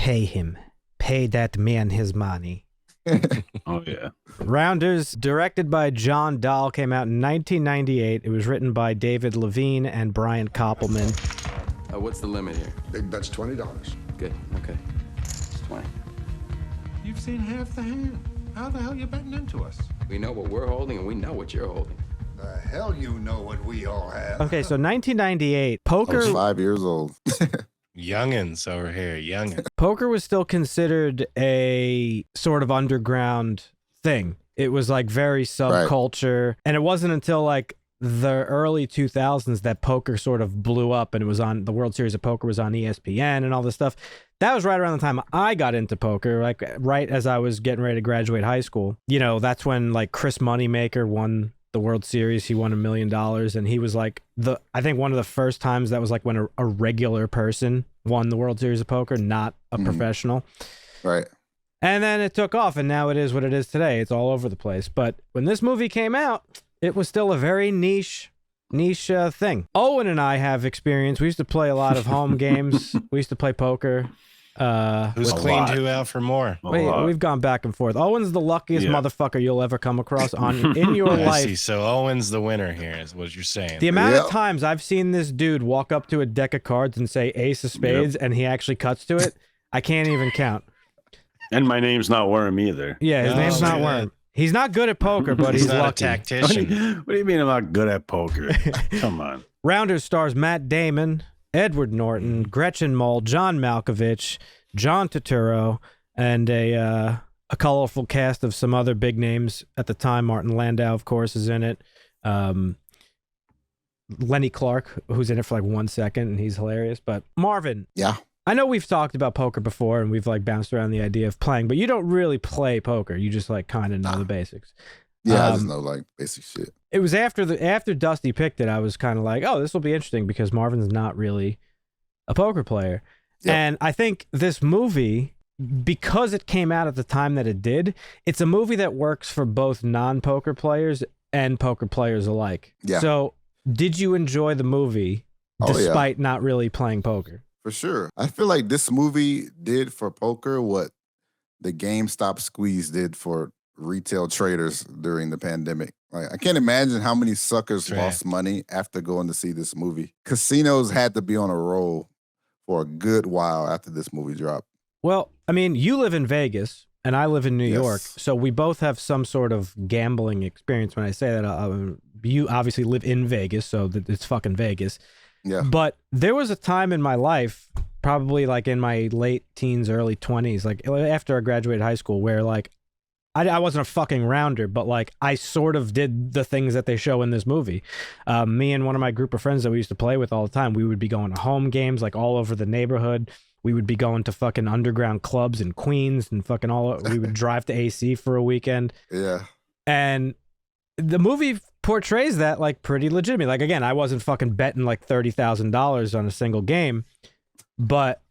pay him. Pay that man his money. Oh, yeah. Rounders, directed by John Dahl, came out in 1998. It was written by David Levine and Brian Koppelman. What's the limit here? Big bet's $20. Good, okay. It's 20. You've seen half the hand. How the hell you betting into us? We know what we're holding, and we know what you're holding. The hell you know what we all have. Okay, so 1998, poker. I was 5 years old. Youngins over here, youngins. Poker was still considered a sort of underground thing. It was like very subculture. And it wasn't until like the early 2000s that poker sort of blew up, and it was on the World Series of Poker was on ESPN and all this stuff. That was right around the time I got into poker, like right as I was getting ready to graduate high school. You know, that's when like Chris Moneymaker won the World Series. He won $1 million, and he was like I think one of the first times that was like when a regular person won the World Series of Poker, not a professional. Right. And then it took off, and now it is what it is today. It's all over the place. But when this movie came out, it was still a very niche thing. Owen and I have experience. We used to play a lot of home games. We used to play poker. Who's cleaned who out for more? We've gone back and forth. Owen's the luckiest motherfucker you'll ever come across in your I life. see. So Owen's the winner here, is what you're saying. The amount of times I've seen this dude walk up to a deck of cards and say ace of spades, and he actually cuts to it, I can't even count. And my name's not Worm either. Yeah, his name's not Worm. He's not good at poker, but he's not lucky. a tactician. What do you mean I'm not good at poker? Come on. Rounders stars Matt Damon, Edward Norton, Gretchen Mol, John Malkovich, John Turturro, and a colorful cast of some other big names at the time. Martin Landau, of course, is in it. Lenny Clark, who's in it for like 1 second, and he's hilarious. But Marvin, Yeah. I know we've talked about poker before, and we've like bounced around the idea of playing, but you don't really play poker. You just like kind of know the basics. Yeah, I just know like basic shit. It was after Dusty picked it, I was kind of like, oh, this will be interesting because Marvin's not really a poker player. Yep. And I think this movie, because it came out at the time that it did, it's a movie that works for both non-poker players and poker players alike. Yeah. So did you enjoy the movie despite not really playing poker? For sure. I feel like this movie did for poker what the GameStop squeeze did for retail traders during the pandemic. Like, I can't imagine how many suckers lost money after going to see this movie. Casinos had to be on a roll for a good while after this movie dropped. Well, I mean, you live in Vegas and I live in New York, so we both have some sort of gambling experience. When I say that, you obviously live in Vegas, so it's fucking Vegas. Yeah. But there was a time in my life, probably like in my late teens, early 20s, like after I graduated high school, where like I wasn't a fucking rounder, but like I sort of did the things that they show in this movie. Me and one of my group of friends that we used to play with all the time, we would be going to home games like all over the neighborhood. We would be going to fucking underground clubs in Queens and fucking we would drive to AC for a weekend. Yeah. And the movie portrays that like pretty legitimate. Like, again, I wasn't fucking betting like $30,000 on a single game, but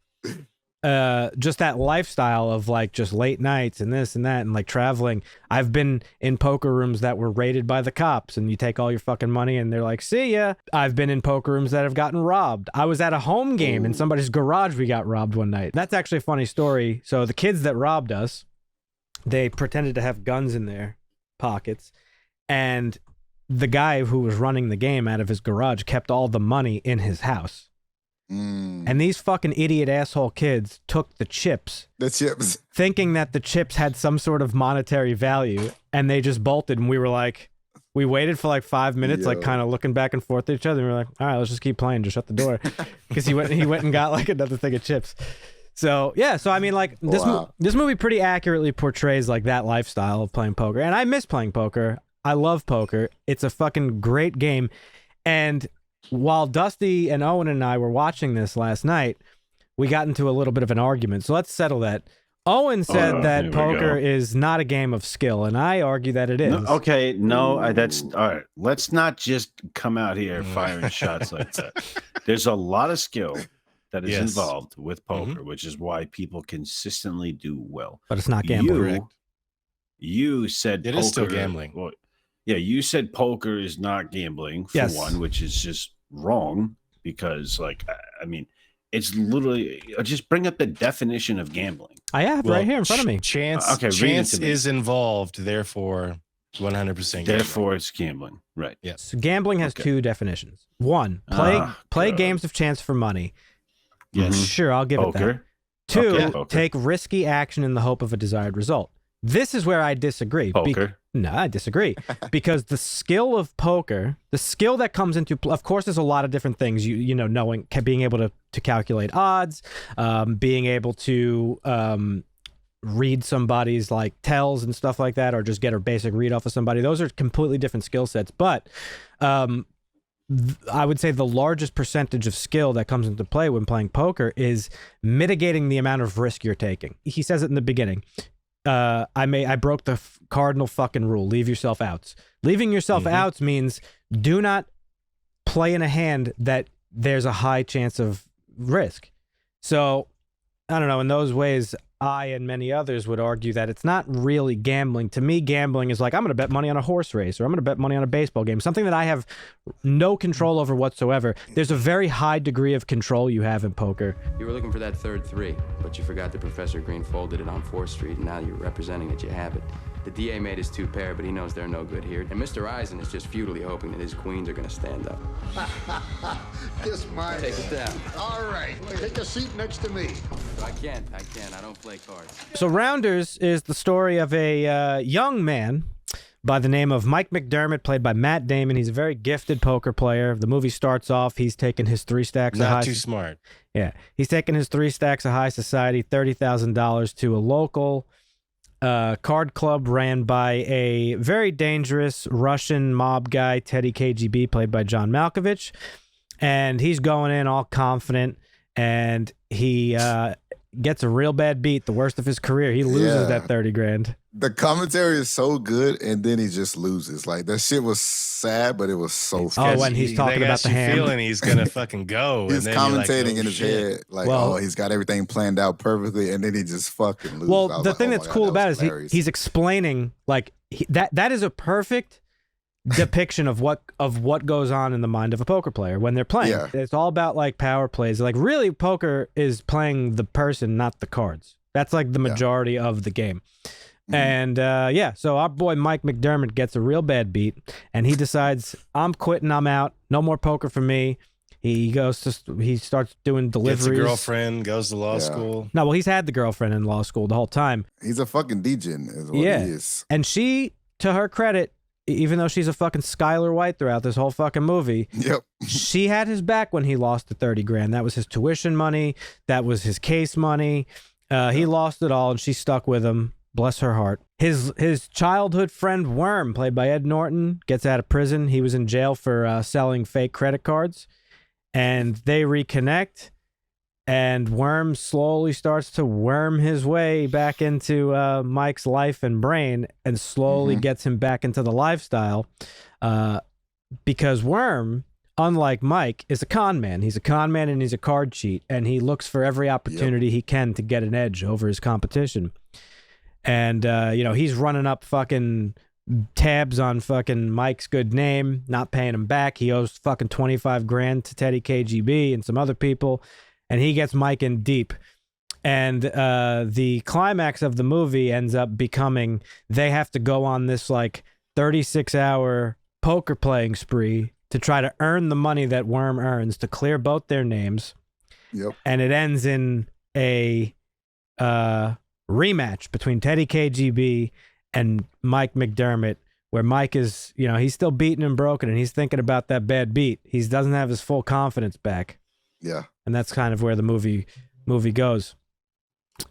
just that lifestyle of like just late nights and this and that and like traveling. I've been in poker rooms that were raided by the cops, and you take all your fucking money and they're like, see ya. I've been in poker rooms that have gotten robbed. I was at a home game in somebody's garage. We got robbed one night. That's actually a funny story. So the kids that robbed us, they pretended to have guns in their pockets, and the guy who was running the game out of his garage kept all the money in his house. And these fucking idiot asshole kids took the chips, thinking that the chips had some sort of monetary value, and they just bolted. And we were like, we waited for like 5 minutes, like kind of looking back and forth at each other. And we were like, all right, let's just keep playing. Just shut the door. Because he went and got like another thing of chips. So yeah, so I mean, like this movie pretty accurately portrays like that lifestyle of playing poker. And I miss playing poker. I love poker. It's a fucking great game. And while Dusty and Owen and I were watching this last night, we got into a little bit of an argument. So let's settle that. Owen said that poker is not a game of skill, and I argue that it is. That's all right. Let's not just come out here firing shots like that. There's a lot of skill that is involved with poker, which is why people consistently do well. But it's not gambling. You said it is still gambling. Well, yeah, you said poker is not gambling for one, which is just wrong because, like, I mean, It's literally just bring up the definition of gambling. I have right here in front of me. Chance, Okay, read it chance to me. is involved, therefore 100%. Therefore, it's gambling. Right. Yes. So gambling has Okay. two definitions. One, play God. games of chance for money. Yes. Sure, I'll give it that. Poker. Two, Okay, poker. take risky action in the hope of a desired result. This is where I disagree. Poker. No, I disagree because the skill of poker, the skill that comes into, of course, there's a lot of different things. You know, knowing, being able to calculate odds, being able to read somebody's like tells and stuff like that, or just get a basic read off of somebody. Those are completely different skill sets. But I would say the largest percentage of skill that comes into play when playing poker is mitigating the amount of risk you're taking. He says it in the beginning. I broke the cardinal fucking rule. Leave yourself outs. Leaving yourself outs means do not play in a hand that there's a high chance of risk. So I don't know. In those ways, I and many others would argue that it's not really gambling. To me, gambling is like, I'm going to bet money on a horse race, or I'm going to bet money on a baseball game, something that I have no control over whatsoever. There's a very high degree of control you have in poker. You were looking for that third 3, but you forgot that Professor Green folded it on 4th Street, and now you're representing it. You have it. The DA made his 2 pair, but he knows they're no good here. And Mr. Eisen is just futilely hoping that his queens are going to stand up. Kiss my Take it down. All right, take a seat next to me. I can't. I don't play cards. So Rounders is the story of a young man by the name of Mike McDermott, played by Matt Damon. He's a very gifted poker player. The movie starts off, he's taking his 3 stacks of Not high... too smart. Yeah, he's taking his 3 stacks of high society, $30,000 to a local card club ran by a very dangerous Russian mob guy, Teddy KGB, played by John Malkovich. And he's going in all confident, and he gets a real bad beat, the worst of his career. He loses that 30 grand. The commentary is so good, and then he just loses. Like, that shit was sad, but it was so funny. Oh, when he's talking about the hand. feeling he's gonna fucking go. He's and then you're like, commentating oh, in his shit. head, like, Well- oh, he's got everything planned out perfectly, and then he just fucking loses. I Well, was the like, thing oh that's my God, cool that about it was is hilarious. he's explaining, like, that is a perfect depiction of what goes on in the mind of a poker player when they're playing. Yeah. It's all about like power plays. Like, really, poker is playing the person, not the cards. That's like the majority of the game. And so our boy Mike McDermott gets a real bad beat, and he decides, I'm quitting, I'm out, no more poker for me. He starts doing deliveries. Gets a girlfriend, goes to law school. No, well, he's had the girlfriend in law school the whole time. He's a fucking degen, is what he is. And she, to her credit, even though she's a fucking Skylar White throughout this whole fucking movie, Yep. she had his back when he lost the 30 grand. That was his tuition money. That was his case money. He lost it all, and she stuck with him. Bless her heart. His childhood friend Worm, played by Ed Norton, gets out of prison. He was in jail for selling fake credit cards, and they reconnect. And Worm slowly starts to worm his way back into Mike's life and brain, and slowly gets him back into the lifestyle. Because Worm, unlike Mike, is a con man. He's a con man, and he's a card cheat, and he looks for every opportunity he can to get an edge over his competition. And, he's running up fucking tabs on fucking Mike's good name, not paying him back. He owes fucking 25 grand to Teddy KGB and some other people, and he gets Mike in deep. And the climax of the movie ends up becoming they have to go on this like 36-hour poker playing spree to try to earn the money that Worm earns to clear both their names. Yep. And it ends in a rematch between Teddy KGB and Mike McDermott, where Mike is, he's still beaten and broken, and he's thinking about that bad beat. He doesn't have his full confidence back. Yeah. And that's kind of where the movie goes.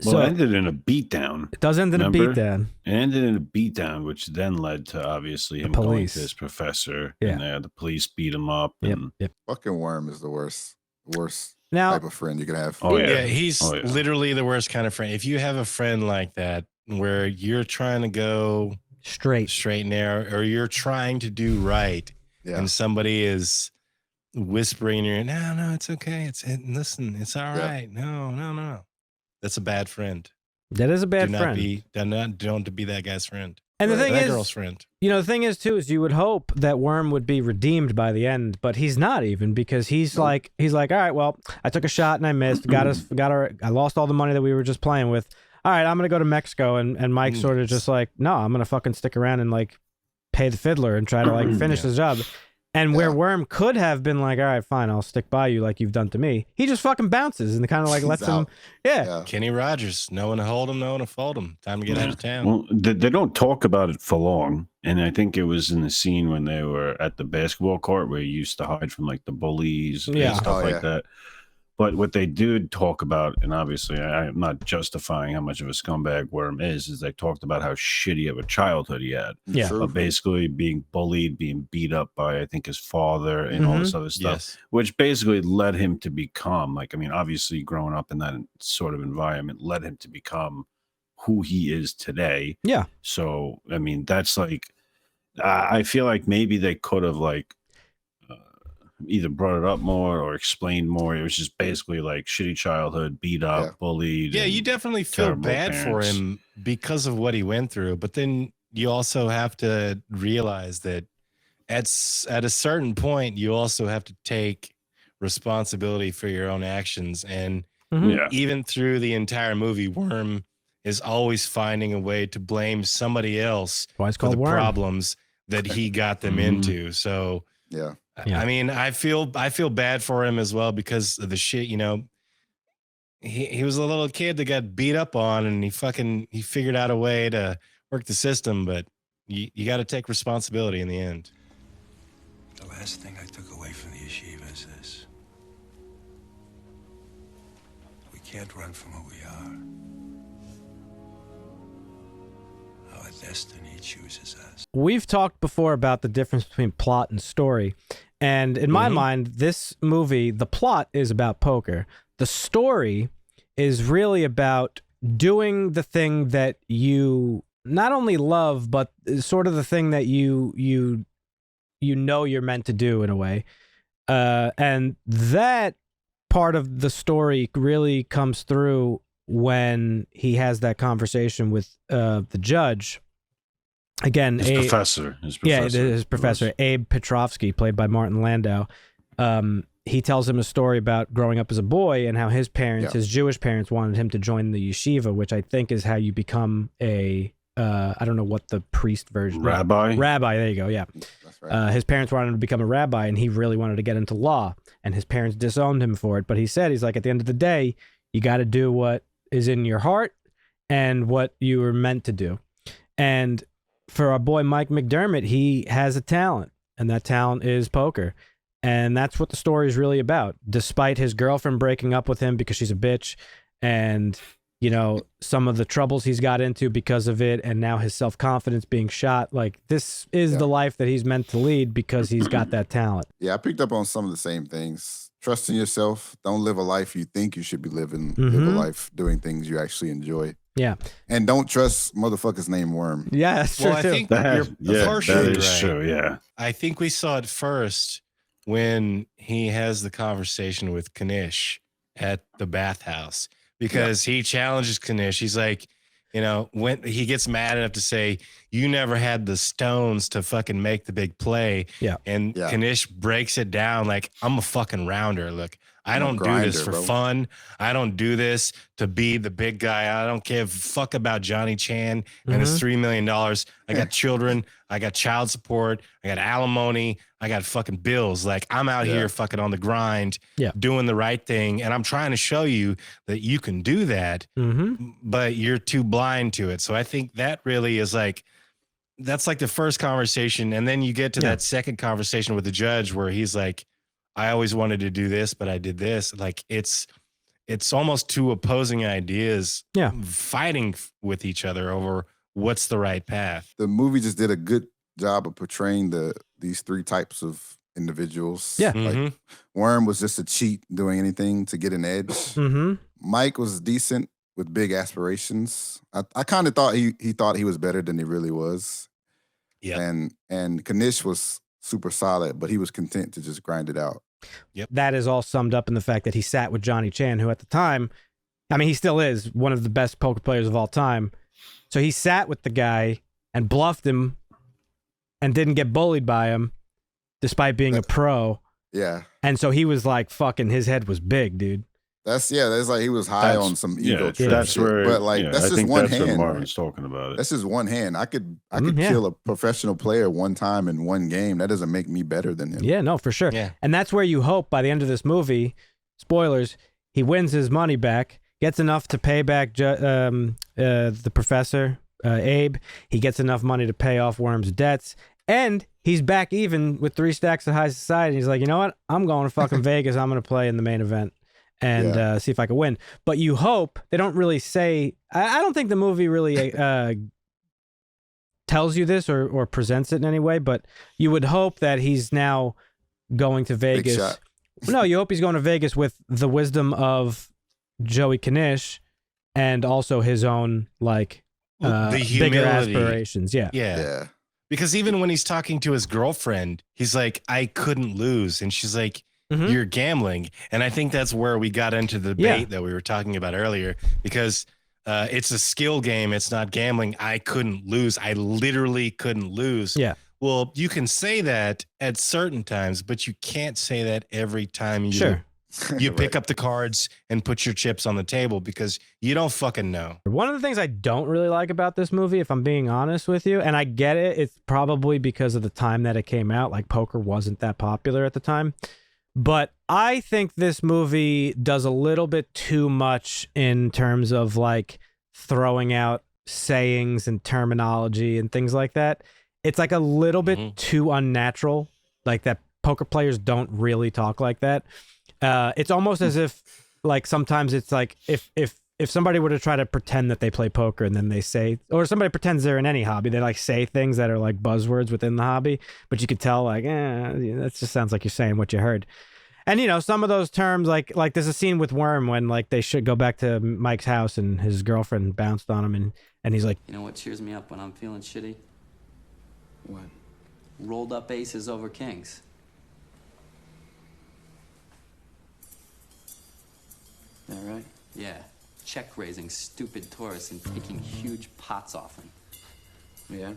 Well, So it ended in a beatdown. it does end in Remember? a beatdown. It ended in a beatdown, which then led to obviously him going police. to his professor. Yeah. And the police beat him up. Yep. And Yep. Fucking Worm is the worst Now, type of friend you can have. Oh, Yeah, yeah. he's Oh, yeah. literally the worst kind of friend. If you have a friend like that where you're trying to go straight. straight and narrow, or you're trying to do right, Yeah. and somebody is whispering in your ear, no, it's okay. Listen, it's all Yeah. right. No. That's a bad friend. That is a bad Do not friend. don't be that guy's friend. And the thing that is, girl's friend. the thing is too, is you would hope that Worm would be redeemed by the end, but he's not even, because he's like, all right, well, I took a shot and I missed, I lost all the money that we were just playing with. All right, I'm going to go to Mexico. And Mike's sort of just like, no, I'm going to fucking stick around and like pay the fiddler and try to like finish the job. And where Worm could have been like, all right, fine, I'll stick by you like you've done to me, he just fucking bounces and kind of like lets him. Yeah. Kenny Rogers, no one to hold him, no one to fold him. Time to get out of town. Well, they don't talk about it for long. And I think it was in the scene when they were at the basketball court where he used to hide from like the bullies and stuff like that. But what they did talk about, and obviously I'm not justifying how much of a scumbag Worm is they talked about how shitty of a childhood he had. Yeah. But basically being bullied, being beat up by, I think, his father and all this other stuff, which basically led him to become, like, I mean, obviously growing up in that sort of environment led him to become who he is today. Yeah. So, I mean, that's like, I feel like maybe they could have like, either brought it up more or explained more. It was just basically like shitty childhood, beat up, bullied. Yeah, you definitely feel bad for him because of what he went through. But then you also have to realize that at a certain point, you also have to take responsibility for your own actions. And even through the entire movie, Worm is always finding a way to blame somebody else for the problems that he got them into. So yeah. I mean, I feel bad for him as well because of the shit, he was a little kid that got beat up on and he figured out a way to work the system, but you got to take responsibility in the end. The last thing I took away from the yeshiva is this. We can't run from who we are. Our destiny chooses us. We've talked before about the difference between plot and story. And in my mind, this movie, the plot is about poker. The story is really about doing the thing that you not only love, but sort of the thing that you know you're meant to do in a way. And that part of the story really comes through when he has that conversation with the judge. Again, his professor. His professor, Abe Petrovsky, played by Martin Landau. He tells him a story about growing up as a boy and how his parents, his Jewish parents, wanted him to join the yeshiva, which I think is how you become a, I don't know what the priest version. Rabbi? Rabbi, there you go, yeah. That's right. His parents wanted him to become a rabbi, and he really wanted to get into law, and his parents disowned him for it. But he said, he's like, at the end of the day, you got to do what is in your heart and what you were meant to do. And for our boy Mike McDermott, he has a talent, and that talent is poker. And that's what the story is really about. Despite his girlfriend breaking up with him because she's a bitch, and, some of the troubles he's got into because of it, and now his self-confidence being shot, like, this is the life that he's meant to lead because he's got that talent. Yeah, I picked up on some of the same things. Trust in yourself. Don't live a life you think you should be living. Live a life doing things you actually enjoy. Yeah. And don't trust motherfuckers named Worm. Yeah, that's true. Well, I think you're partially that is right. true, yeah. I think we saw it first when he has the conversation with Kanish at the bathhouse, because he challenges Kanish. He's like, when he gets mad enough to say, you never had the stones to fucking make the big play. Yeah. And Kanish breaks it down like, I'm a fucking rounder. Look, I don't do this for fun. I don't do this to be the big guy. I don't give a fuck about Johnny Chan and his $3 million. I got children. I got child support. I got alimony. I got fucking bills. Like, I'm out here fucking on the grind, doing the right thing. And I'm trying to show you that you can do that, but you're too blind to it. So I think that really is like, that's like the first conversation. And then you get to that second conversation with the judge where he's like, I always wanted to do this, but I did this. Like, it's almost two opposing ideas fighting with each other over what's the right path. The movie just did a good job of portraying these three types of individuals. Yeah. Like, Worm was just a cheat doing anything to get an edge. Mike was decent with big aspirations. I kind of thought he thought he was better than he really was. Yeah. And Kanish was super solid, but he was content to just grind it out. Yep. That is all summed up in the fact that he sat with Johnny Chan, who at the time, I mean, he still is one of the best poker players of all time. So he sat with the guy and bluffed him and didn't get bullied by him despite being a pro. Yeah. And so he was like fucking, his head was big, dude. That's like he was high on some ego trip. That's shit. where, but like that's I just think one that's what hand. Marvin's talking about it. That's just one hand. I could kill a professional player one time in one game. That doesn't make me better than him. Yeah, no, for sure. Yeah. And that's where you hope by the end of this movie, spoilers, he wins his money back, gets enough to pay back the professor, Abe. He gets enough money to pay off Worm's debts. And he's back even with 3 stacks of high society. He's like, you know what? I'm going to fucking Vegas. I'm going to play in the main event and see if I can win. But you hope, they don't really say, I don't think the movie really tells you this or presents it in any way, but you would hope that he's now going to Vegas. No, you hope he's going to Vegas with the wisdom of Joey Knish and also his own like the bigger humility. aspirations. Yeah. Yeah. Because even when he's talking to his girlfriend, he's like, I couldn't lose. And she's like, Mhm. you're gambling. And I think that's where we got into the debate that we were talking about earlier, because it's a skill game. It's not gambling. I couldn't lose. I literally couldn't lose. Yeah. Well, you can say that at certain times, but you can't say that every time you pick up the cards and put your chips on the table, because you don't fucking know. One of the things I don't really like about this movie, if I'm being honest with you, and I get it, it's probably because of the time that it came out. Like poker wasn't that popular at the time. But I think this movie does a little bit too much in terms of like throwing out sayings and terminology and things like that. It's like a little bit too unnatural, like that poker players don't really talk like that. It's almost as if like sometimes it's like if somebody were to try to pretend that they play poker and then they say, or somebody pretends they're in any hobby, they like say things that are like buzzwords within the hobby, but you could tell like, that just sounds like you're saying what you heard. And you know, some of those terms, like there's a scene with Worm when like they should go back to Mike's house and his girlfriend bounced on him and he's like, you know what cheers me up when I'm feeling shitty? What? Rolled up aces over kings. That right? Yeah. Check raising stupid tourists and taking huge pots off them. Yeah.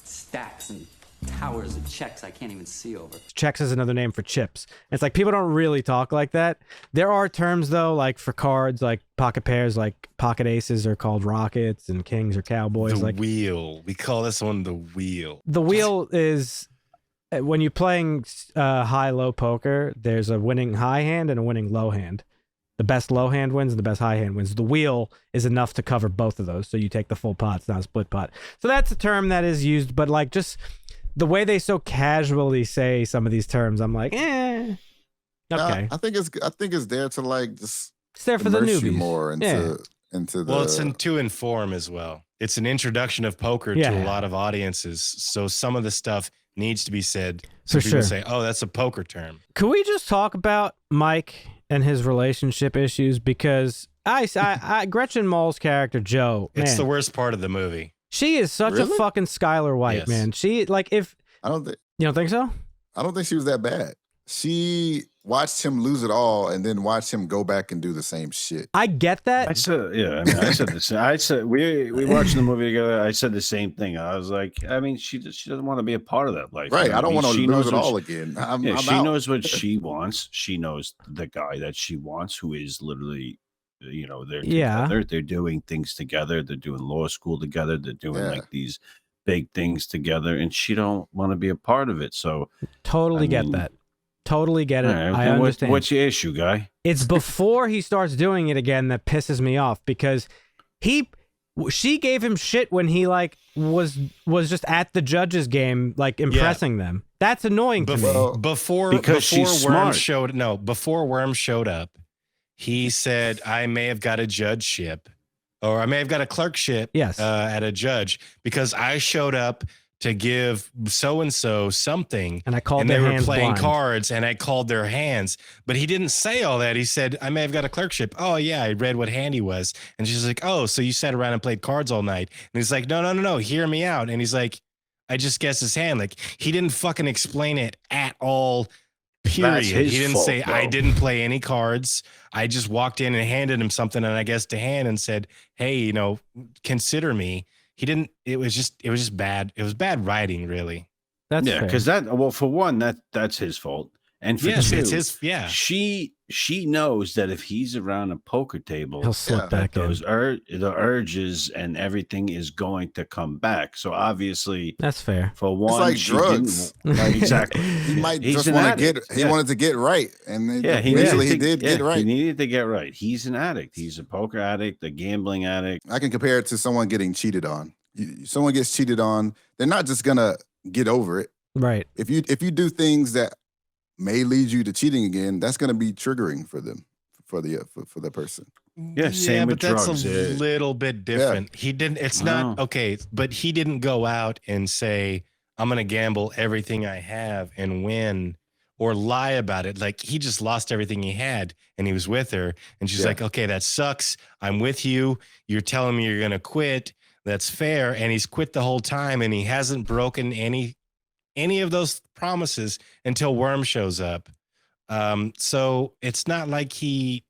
Stacks and towers of checks I can't even see over. checks is another name for chips. It's like people don't really talk like that. There are terms though, like for cards, like pocket pairs, like pocket aces are called rockets and kings are cowboys. The like wheel. We call this one the wheel. the wheel is when you're playing high-low poker, there's a winning high hand and a winning low hand. The best low hand wins and the best high hand wins. The wheel is enough to cover both of those. So you take the full pot, it's not a split pot. So that's a term that is used, but like just the way they so casually say some of these terms, I'm like, okay. I think it's there to like just It's there for the immerse you newbies. more into the. Well, it's to inform as well. It's an introduction of poker to a lot of audiences. So some of the stuff needs to be said. So For people sure. say, oh, that's a poker term. Could we just talk about Mike and his relationship issues? Because I Gretchen Moll's character, Joe, It's man, the worst part of the movie. she is such a Really? fucking Skylar White, Yes. man. She, like, if, I don't think so? think she was that bad. She watched him lose it all and then watched him go back and do the same shit. I get that. I said, I said the same. I said we watched the movie together. I said the same thing. I was like, I mean, she doesn't want to be a part of that life. Right. I don't want to she lose knows it what all she- again. I'm she out. knows what she wants. She knows the guy that she wants, who is literally, they're together. They're doing things together. They're doing law school together. They're doing like these big things together, and she don't want to be a part of it. So Totally get mean, that. Totally get it. all right, I then understand. what's your issue, guy? It's before he starts doing it again that pisses me off because she gave him shit when he like was just at the judges game, like impressing them. That's annoying to me. Before she's Worm smart. before Worm showed up, he said, I may have got a judgeship or I may have got a clerkship at a judge because I showed up to give so-and-so something. And I called and their they were hands playing blind. cards and I called their hands. But he didn't say all that. He said, I may have got a clerkship. Oh, yeah, I read what hand he was. And she's like, oh, so you sat around and played cards all night. And he's like, no, hear me out. And he's like, I just guessed his hand. Like, he didn't fucking explain it at all, period. That's his He didn't fault, say, bro. I didn't play any cards. I just walked in and handed him something and I guessed a hand and said, hey, consider me. he didn't. It was just bad. It was bad writing, really. That's yeah, fair. because for one, that's his fault, and for Yes, two, it's his. Yeah, she knows that if he's around a poker table, He'll slip back in. the urges and everything is going to come back. So obviously, That's fair. for It's one, like she drugs. didn't Like, exactly. he might He's just an want to addict. he wanted to get right, and then Yeah, eventually he needed did get right. He needed to get right. He's an addict. He's a poker addict, a gambling addict. I can compare it to someone getting cheated on. Someone gets cheated on, they're not just gonna get over it. Right. If you do things that may lead you to cheating again, that's gonna be triggering for them, for the person. Yeah, same with but that's drugs. a little bit different. He didn't. It's not Wow. okay, but he didn't go out and say, "I'm going to gamble everything I have and win," or lie about it. Like, he just lost everything he had, and he was with her, and she's like, "Okay, that sucks. I'm with you. You're telling me you're going to quit. That's fair." And he's quit the whole time, and he hasn't broken any of those promises until Worm shows up. So it's not like he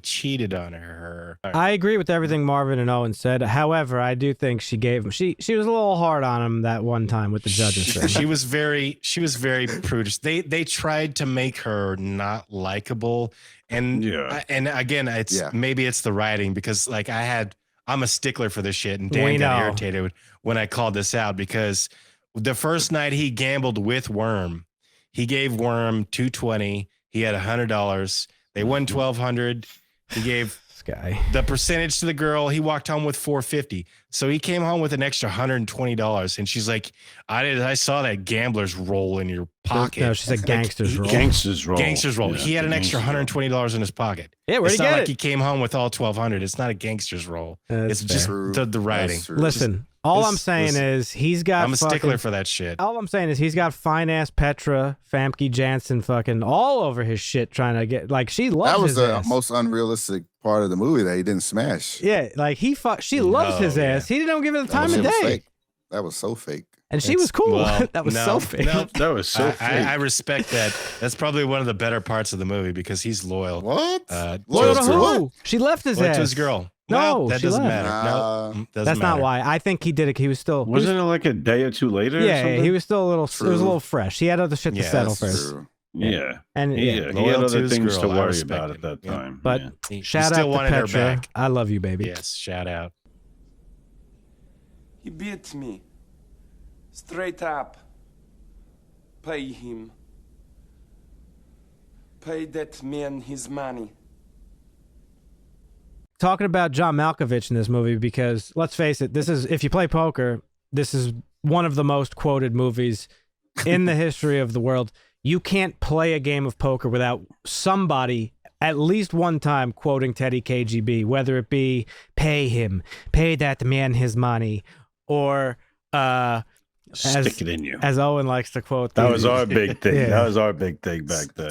cheated on her. I agree with everything Marvin and Owen said. However, I do think she gave him. She was a little hard on him that one time with the judges thing. She was very prudish. They tried to make her not likable, and again, maybe it's the writing, because like I'm a stickler for this shit, and Dan got irritated when I called this out, because the first night he gambled with Worm, he gave Worm $220. He had $100. They won $1,200. He gave This guy. the percentage to the girl. He walked home with $450. So he came home with an extra $120. And she's like, I saw that gambler's roll in your pocket. No, she said gangster's roll. Gangster's roll. Gangster's roll. Yeah, he had an extra gangster's roll. $120 in his pocket. Yeah, where'd it's he not get like it? he came home with all $1,200. It's not a gangster's roll. That's It's just fair. the writing. That's true. Listen, all I'm saying is he's got. I'm a stickler for that shit. All I'm saying is he's got fine ass Petra, Famke Janssen, fucking all over his shit, trying to get like she loves. That was his the ass. most unrealistic part of the movie that he didn't smash. Yeah, like she loves his ass. He didn't give her the time of That was day, fake. That was so fake. and she was cool. Well, that was no, so fake. no. That was so fake. I respect that. That's probably one of the better parts of the movie, because he's loyal. What? Loyal to to who? what? She left his Loyal ass. to his girl. No, Well, that she doesn't left. matter. Nah. No, doesn't That's not matter. why. I think he did it. He was still. Wasn't it like a day or two later? or Yeah, something? he was still a little. It was True. a little fresh. He had other shit to Yeah, settle That's first. true. Yeah. And He yeah, had Loyal to other his things girl. to I worry respect about it. at that Yeah. time. but yeah. He shout still out to wanted her Petra. back. I love you, baby. Yes, shout out. He beat me. Straight up. Pay him. Pay that man his money. Talking about John Malkovich in this movie, because let's face it, this is, if you play poker, this is one of the most quoted movies in the history of the world. You can't play a game of poker without somebody at least one time quoting Teddy KGB, whether it be "pay him, pay that man his money," or Stick it in you. as Owen likes to quote. That was our big thing. Yeah. That was our big thing back then.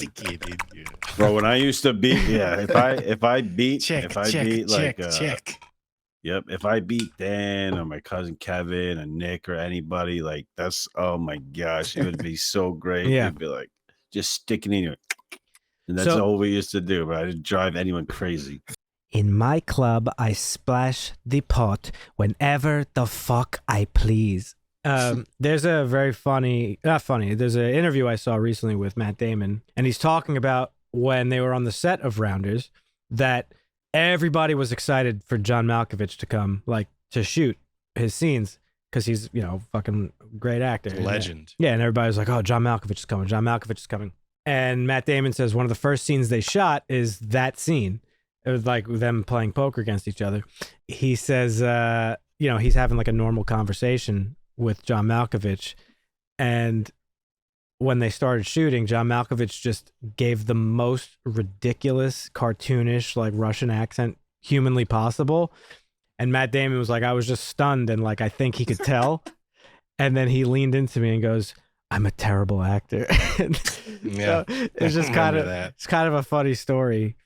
Bro, when I used to beat, if I beat Check, Yep. If I beat Dan or my cousin Kevin or Nick or anybody, like that's, oh my gosh, it would be so great. Yeah. It'd be like just sticking in you. And that's So- all we used to do, but I didn't drive anyone crazy. In my club, I splash the pot whenever the fuck I please. There's a very funny, not funny, there's an interview I saw recently with Matt Damon, and he's talking about when they were on the set of Rounders that everybody was excited for John Malkovich to come, like, to shoot his scenes, because he's, fucking great actor. Legend. Yeah, and everybody was like, oh, John Malkovich is coming. John Malkovich is coming. And Matt Damon says one of the first scenes they shot is that scene. It was like them playing poker against each other. He says, he's having like a normal conversation with John Malkovich. And when they started shooting, John Malkovich just gave the most ridiculous, cartoonish, like Russian accent humanly possible. And Matt Damon was like, I was just stunned. And like, I think he could tell. And then he leaned into me and goes, I'm a terrible actor. Yeah, it's just I remember that. it's kind of a funny story.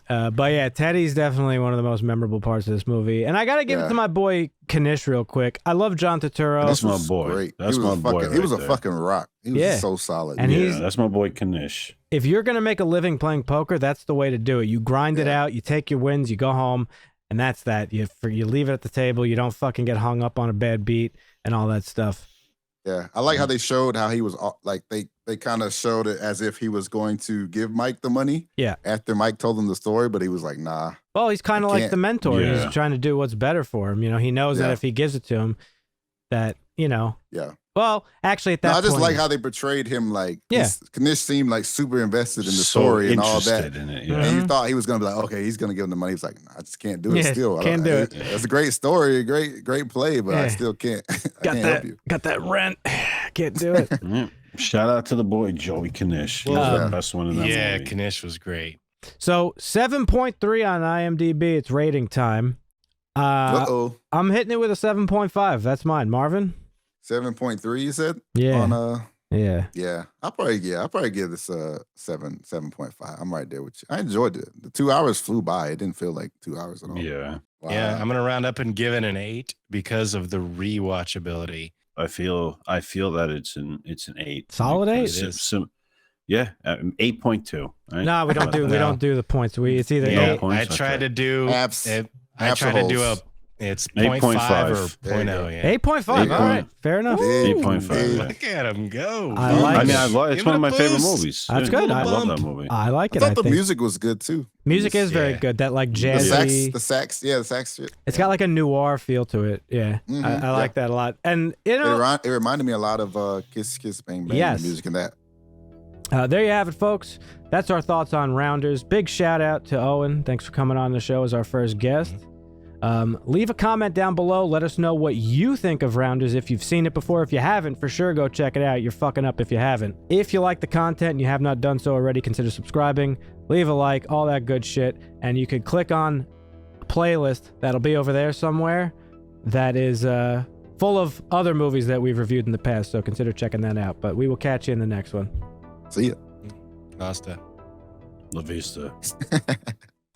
But yeah, Teddy's definitely one of the most memorable parts of this movie. And I got to give it to my boy Kanish real quick. I love John Turturro. That's my was boy. Great. That's he was my boy. He was right a there. fucking rock. He was Yeah. so solid. And Yeah, he's- that's my boy Kanish. If you're going to make a living playing poker, that's the way to do it. You grind it out, you take your wins, you go home. And that's that. You leave it at the table. You don't fucking get hung up on a bad beat and all that stuff. Yeah, I like how they showed how he was like they kind of showed it as if he was going to give Mike the money. Yeah. After Mike told him the story, but he was like, nah. Well, he's kind of like the mentor. Yeah. He's trying to do what's better for him. You know, he knows that if he gives it to him, that, you know. Yeah. Well, actually, at that point. I just like how they portrayed him. Like, Yeah. Kanish seemed like super invested in the So story and all that. interested in it, And you thought he was going to be like, okay, he's going to give him the money. He's like, nah, I just can't do it still. Can't do it. It's a great story, great play, but I still can't. I can't help you. Got that rent. Can't do it. Shout out to the boy, Joey Kanish. He was the best one in that movie. Yeah, Kanish was great. So 7.3 on IMDb. It's rating time. I'm hitting it with a 7.5. That's mine. Marvin? 7.3, you said? Yeah. Yeah. I'll probably give this 7.5. I'm right there with you. I enjoyed it. The 2 hours flew by. It didn't feel like 2 hours at all. Yeah. Wow. Yeah, I'm gonna round up and give it an 8 because of the rewatchability. I feel that it's an 8. Solid 8? It is. Yeah, 8.2. Right? No, we don't do the points. It's either Yeah, 8. I tried to do I tried to do it's 0.5 or 0.0. Yeah. 8.5. All right, fair enough. 8.5. Look at him go. I like it. It's one of my favorite movies. That's good. I love that movie. I like it. I thought the think. music was good too. Music is very good. That like jazzy. The sax shit. It's got like a noir feel to it. Yeah, I like that a lot. And you know, it reminded me a lot of Kiss Kiss Bang Bang. Yes. The music in that. There you have it, folks. That's our thoughts on Rounders. Big shout out to Owen. Thanks for coming on the show as our first guest. Leave a comment down below. Let us know what you think of Rounders if you've seen it before. If you haven't, for sure, go check it out. You're fucking up if you haven't. If you like the content and you have not done so already, consider subscribing. Leave a like, all that good shit. And you could click on a playlist that'll be over there somewhere that is full of other movies that we've reviewed in the past. So consider checking that out. But we will catch you in the next one. See ya. Costa. La Vista.